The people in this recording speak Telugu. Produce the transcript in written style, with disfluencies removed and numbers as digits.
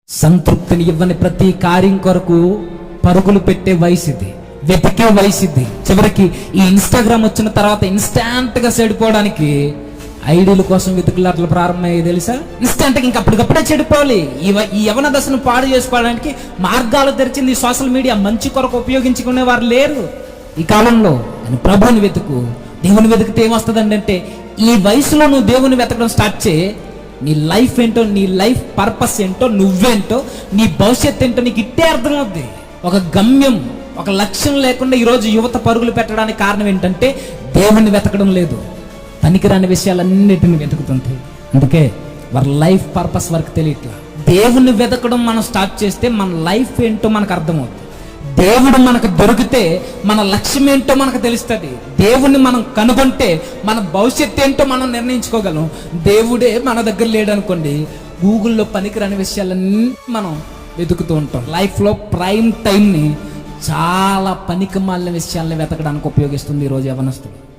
సంతృప్తిని ఇవ్వని ప్రతి కార్యం కొరకు పరుగులు పెట్టే వయసు ఇది, వెతికే వయసు ఇది. చివరికి ఈ ఇన్స్టాగ్రామ్ వచ్చిన తర్వాత ఇన్స్టాంట్ గా చెడిపోవడానికి ఐడీల కోసం వెతుకులాటలు ప్రారంభమయ్యాయి తెలుసా. ఇన్స్టాంట్ గా ఇంకా అప్పటికప్పుడే చెడిపోవాలి. ఈ యవన దశను పాడు చేసుకోవడానికి మార్గాలు తెరిచింది సోషల్ మీడియా. మంచి కొరకు ఉపయోగించుకునే వారు లేరు ఈ కాలంలో. అని ప్రభువుని వెతుకు. దేవుని వెతికితే ఏమొస్తుందండి అంటే, ఈ వయసులో నువ్వు దేవుని వెతకడం స్టార్ట్ చేయి, నీ లైఫ్ ఏంటో, నీ లైఫ్ పర్పస్ ఏంటో, నువ్వేంటో, నీ భవిష్యత్తు ఏంటో నీకు ఇట్టే అర్థమవుద్ది. ఒక గమ్యం, ఒక లక్ష్యం లేకుండా ఈరోజు యువత పరుగులు పెట్టడానికి కారణం ఏంటంటే దేవుణ్ణి వెతకడం లేదు, పనికిరాని విషయాలన్నిటిని వెతుకుతుంది. అందుకే వారి లైఫ్ పర్పస్ వరకు తెలియట్లా. దేవుణ్ణి వెతకడం మనం స్టార్ట్ చేస్తే మన లైఫ్ ఏంటో మనకు అర్థమవుతుంది. దేవుడు మనకు దొరికితే మన లక్ష్యం ఏంటో మనకు తెలుస్తుంది. దేవుణ్ణి మనం కనుగొంటే మన భవిష్యత్తు ఏంటో మనం నిర్ణయించుకోగలం. దేవుడే మన దగ్గర లేడనుకోండి, గూగుల్లో పనికిరాని విషయాలన్నీ మనం వెతుకుతూ ఉంటాం. లైఫ్లో ప్రైమ్ టైంని చాలా పనికిమాలిన విషయాల్ని వెతకడానికి ఉపయోగిస్తుంది ఈరోజు యవనస్తులు.